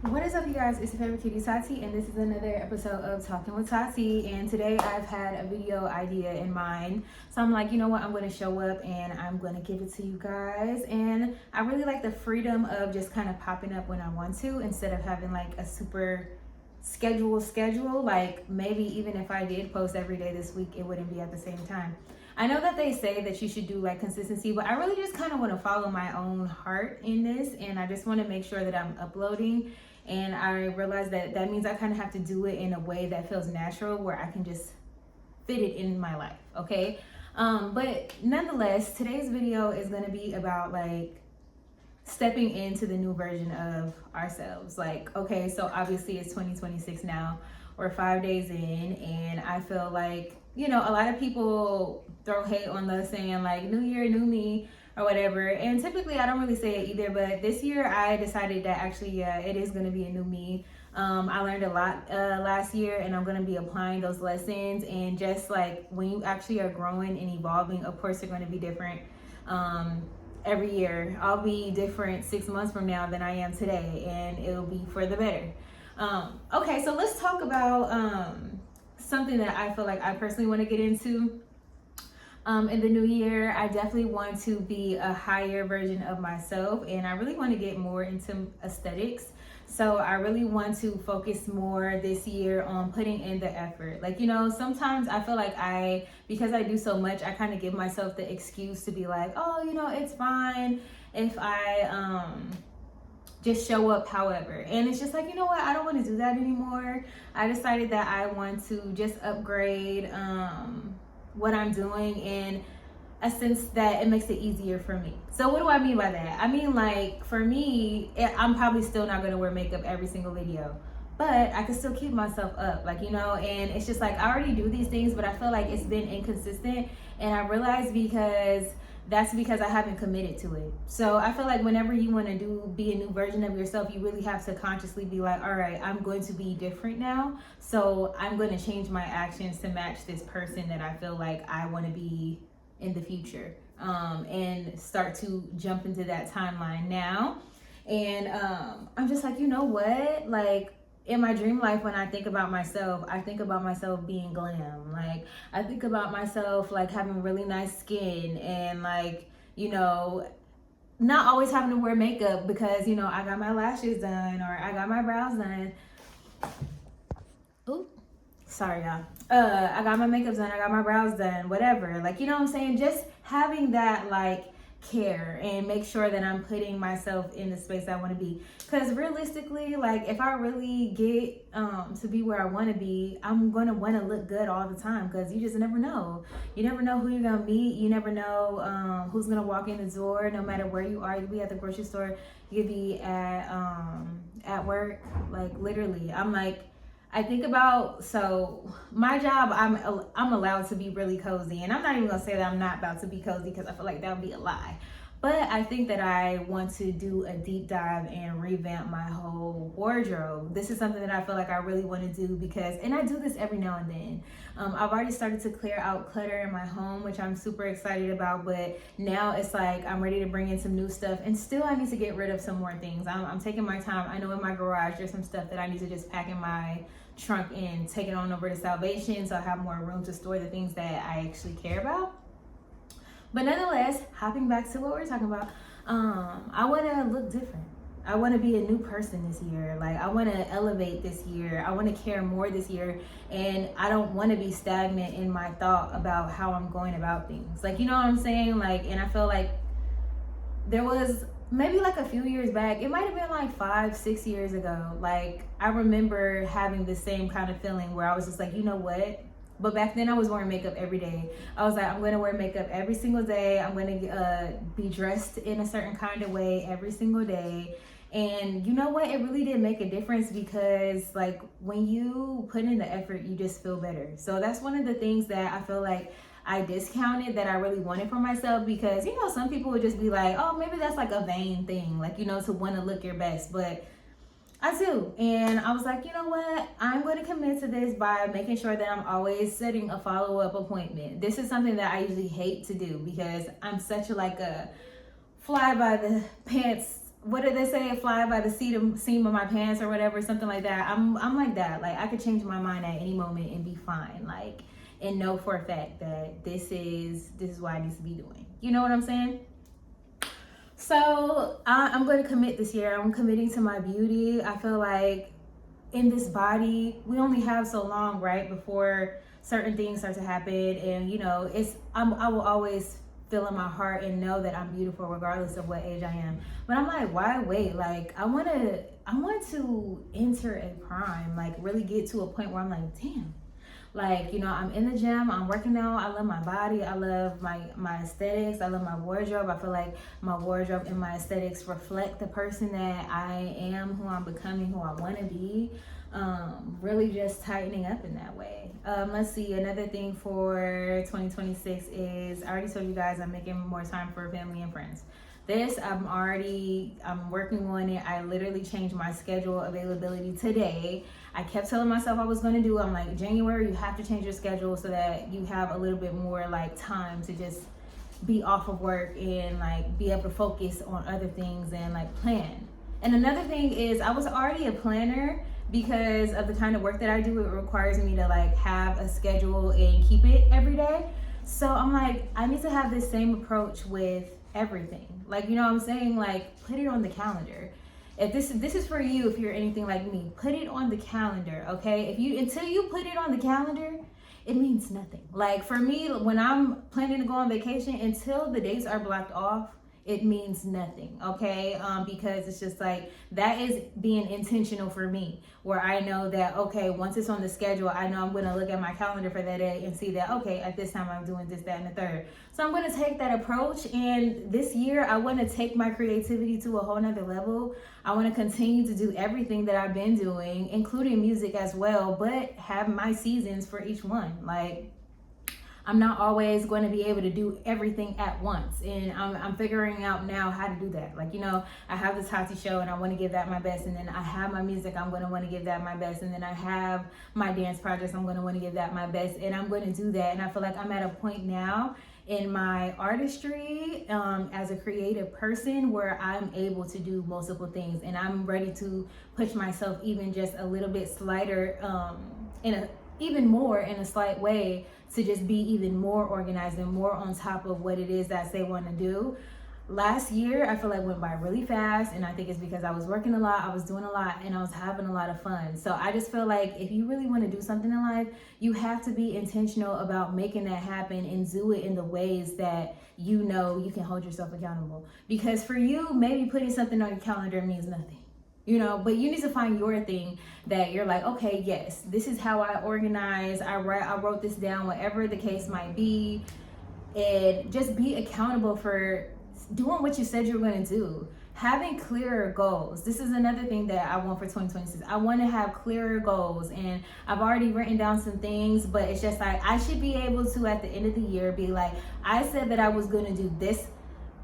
What is up, you guys? It's your favorite cutie Tati, and this is another episode of Talking with Tati. And today I've had a video idea in mind, so I'm like, you know what? I'm going to show up and I'm going to give it to you guys. And I really like the freedom of just kind of popping up when I want to, instead of having like a super schedule. Like maybe even if I did post every day this week, it wouldn't be at the same time. I know that they say that you should do like consistency, but I really just kind of want to follow my own heart in this, and I just want to make sure that I'm uploading. And I realized that that means I kind of have to do it in a way that feels natural, where I can just fit it in my life, okay? But nonetheless, today's video is going to be about like stepping into the new version of ourselves. Like, okay, so obviously it's 2026 now. We're 5 days in, and I feel like, you know, a lot of people throw hate on us saying like new year, new me, or whatever. And typically I don't really say it either, but this year I decided that actually, yeah, it is going to be a new me. I learned a lot last year, and I'm going to be applying those lessons. And just like when you actually are growing and evolving, of course, they're going to be different every year. I'll be different 6 months from now than I am today, and it'll be for the better. Okay, so let's talk about something that I feel like I personally want to get into. In the new year, I definitely want to be a higher version of myself, and I really want to get more into aesthetics. So I really want to focus more this year on putting in the effort. Like, you know, sometimes I feel like because I do so much, I kind of give myself the excuse to be like, oh, you know, it's fine if I just show up however. And it's just like, you know what, I don't want to do that anymore. I decided that I want to just upgrade what I'm doing in a sense that it makes it easier for me. So what do I mean by that? I mean, like, for me, I'm probably still not going to wear makeup every single video, but I can still keep myself up, like, you know. And it's just like I already do these things, but I feel like it's been inconsistent, and I realized that's because I haven't committed to it. So I feel like whenever you want to be a new version of yourself, you really have to consciously be like, all right, I'm going to be different now. So I'm going to change my actions to match this person that I feel like I want to be in the future, and start to jump into that timeline now. And I'm just like, you know what? Like, in my dream life, when I think about myself, I think about myself being glam. Like, I think about myself like having really nice skin, and like, you know, not always having to wear makeup because, you know, I got my lashes done or I got my brows done. Ooh, sorry y'all. I got my makeup done, I got my brows done, whatever. Like, you know what I'm saying? Just having that like care and make sure that I'm putting myself in the space I want to be. Because realistically, like, if I really get to be where I want to be, I'm going to want to look good all the time, because you just never know. You never know who you're going to meet. You never know who's going to walk in the door, no matter where you are. You could be at the grocery store, you could be at work. Like, literally, I think about, so my job, I'm allowed to be really cozy, and I'm not even gonna say that I'm not about to be cozy, because I feel like that would be a lie. But I think that I want to do a deep dive and revamp my whole wardrobe. This is something that I feel like I really want to do, because, and I do this every now and then. I've already started to clear out clutter in my home, which I'm super excited about. But now it's like I'm ready to bring in some new stuff, and still I need to get rid of some more things. I'm taking my time. I know in my garage there's some stuff that I need to just pack in my trunk and take it on over to Salvation, so I have more room to store the things that I actually care about. But nonetheless, hopping back to what we're talking about, I want to look different. I want to be a new person this year. Like, I want to elevate this year. I want to care more this year, and I don't want to be stagnant in my thought about how I'm going about things. Like, you know what I'm saying? Like, and I feel like there was maybe like a few years back, it might have been like 5-6 years ago, like I remember having the same kind of feeling where I was just like, you know what? But back then I was wearing makeup every day. I was like, I'm going to wear makeup every single day. I'm going to be dressed in a certain kind of way every single day. And you know what? It really did make a difference, because like when you put in the effort, you just feel better. So that's one of the things that I feel like I discounted that I really wanted for myself, because, you know, some people would just be like, oh, maybe that's like a vain thing, like, you know, to want to look your best. But I do. And I was like, you know what? I'm going to commit to this by making sure that I'm always setting a follow-up appointment. This is something that I usually hate to do, because I'm such a fly by the pants what did they say? Fly by the seam of my pants or whatever, something like that. I'm like that. Like I could change my mind at any moment and be fine. Like and know for a fact that this is what I need to be doing. You know what I'm saying? So I'm going to commit this year. I'm committing to my beauty. I feel like in this body, we only have so long, right, before certain things start to happen. And you know, I will always feel in my heart and know that I'm beautiful regardless of what age I am. But I'm like, why wait? Like I want to enter a prime, like really get to a point where I'm like, damn. Like, you know, I'm in the gym, I'm working out, I love my body, I love my aesthetics, I love my wardrobe. I feel like my wardrobe and my aesthetics reflect the person that I am, who I'm becoming, who I want to be. Really just tightening up in that way. Let's see, another thing for 2026 is, I already told you guys I'm making more time for family and friends. This, I'm working on it. I literally changed my schedule availability today. I kept telling myself I was going to do it. I'm like, January, you have to change your schedule so that you have a little bit more like time to just be off of work and like be able to focus on other things and like plan. And another thing is, I was already a planner because of the kind of work that I do. It requires me to like have a schedule and keep it every day. So I'm like, I need to have this same approach with everything. Like, you know what I'm saying? Like, put it on the calendar. If this is for you, if you're anything like me, put it on the calendar, okay? Until you put it on the calendar, it means nothing. Like for me, when I'm planning to go on vacation, until the dates are blocked off, it means nothing, okay? Because it's just like, that is being intentional for me, where I know that, okay, once it's on the schedule, I know I'm gonna look at my calendar for that day and see that, okay, at this time I'm doing this, that, and the third. So I'm gonna take that approach, and this year I wanna take my creativity to a whole nother level. I wanna continue to do everything that I've been doing, including music as well, but have my seasons for each one. Like, I'm not always going to be able to do everything at once. And I'm figuring out now how to do that. Like, you know, I have the Tati show and I want to give that my best. And then I have my music, I'm going to want to give that my best. And then I have my dance projects, I'm going to want to give that my best. And I'm going to do that. And I feel like I'm at a point now in my artistry as a creative person where I'm able to do multiple things. And I'm ready to push myself even just a little bit slighter even more in a slight way, to just be even more organized and more on top of what it is that they want to do. Last year, I feel like went by really fast, and I think it's because I was working a lot, I was doing a lot, and I was having a lot of fun. So I just feel like if you really want to do something in life, you have to be intentional about making that happen and do it in the ways that you know you can hold yourself accountable. Because for you, maybe putting something on your calendar means nothing. You know, but you need to find your thing that you're like, okay, yes, this is how I organize. I wrote this down, whatever the case might be, and just be accountable for doing what you said you were going to do. Having clearer goals. This is another thing that I want for 2026. I want to have clearer goals, and I've already written down some things, but it's just like I should be able to at the end of the year be like, I said that I was going to do this,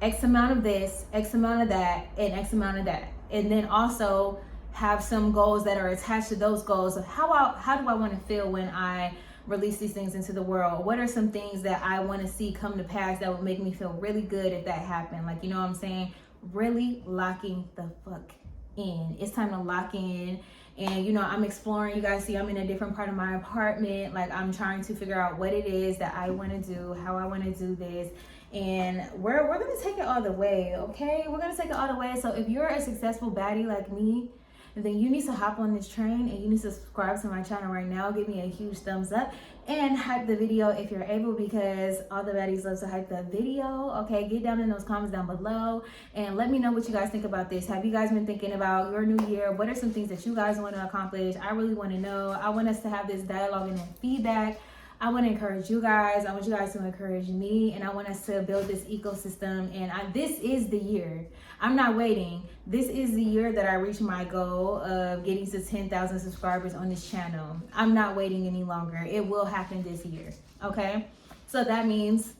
X amount of this, X amount of that, and X amount of that. And then also have some goals that are attached to those goals of how do I want to feel when I release these things into the world? What are some things that I want to see come to pass that would make me feel really good if that happened? Like, you know what I'm saying? Really locking the fuck in. It's time to lock in. And, you know, I'm exploring. You guys see I'm in a different part of my apartment. Like, I'm trying to figure out what it is that I want to do, how I want to do this. And we're going to take it all the way, okay? We're going to take it all the way. So if you're a successful baddie like me, then you need to hop on this train and you need to subscribe to my channel right now. Give me a huge thumbs up and hype the video if you're able, because all the baddies love to hype the video, okay? Get down in those comments down below and let me know what you guys think about this. Have you guys been thinking about your new year? What are some things that you guys want to accomplish? I really want to know. I want us to have this dialogue and feedback. I want to encourage you guys. I want you guys to encourage me, and I want us to build this ecosystem. And this is the year. I'm not waiting. This is the year that I reach my goal of getting to 10,000 subscribers on this channel. I'm not waiting any longer. It will happen this year, okay? So that means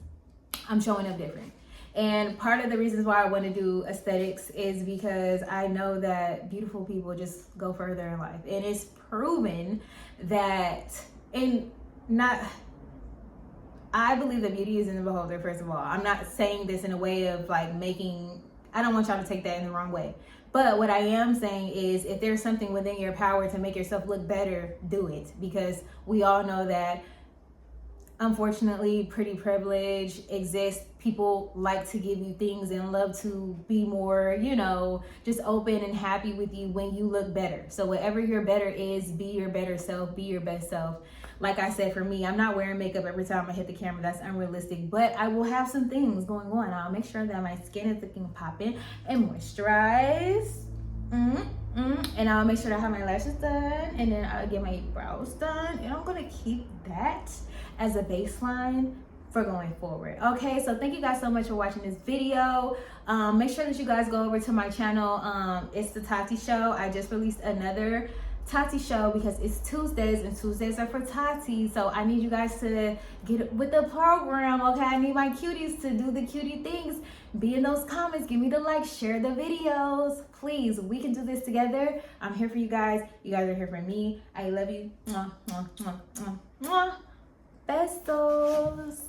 I'm showing up different. And part of the reasons why I want to do aesthetics is because I know that beautiful people just go further in life. And it's proven that I believe that beauty is in the beholder, first of all. I'm not saying this in a way of like I don't want y'all to take that in the wrong way. But what I am saying is, if there's something within your power to make yourself look better, do it. Because we all know that, unfortunately, pretty privilege exists. People like to give you things and love to be more, just open and happy with you when you look better. So whatever your better is, be your better self, be your best self. Like I said, for me, I'm not wearing makeup every time I hit the camera. That's unrealistic. But I will have some things going on. I'll make sure that my skin is looking popping and moisturized. And I'll make sure that I have my lashes done, and then I'll get my brows done, and I'm gonna keep that as a baseline for going forward. Okay, so thank you guys so much for watching this video. Make sure that you guys go over to my channel. It's the Tati Show. I just released another Tati Show because it's Tuesdays, and Tuesdays are for Tati. So I need you guys to get with the program. Okay, I need my cuties to do the cutie things. Be in those comments, give me the likes, share the videos. Please, we can do this together. I'm here for you guys. You guys are here for me. I love you. Mwah, mwah, mwah, mwah, mwah. Bestos.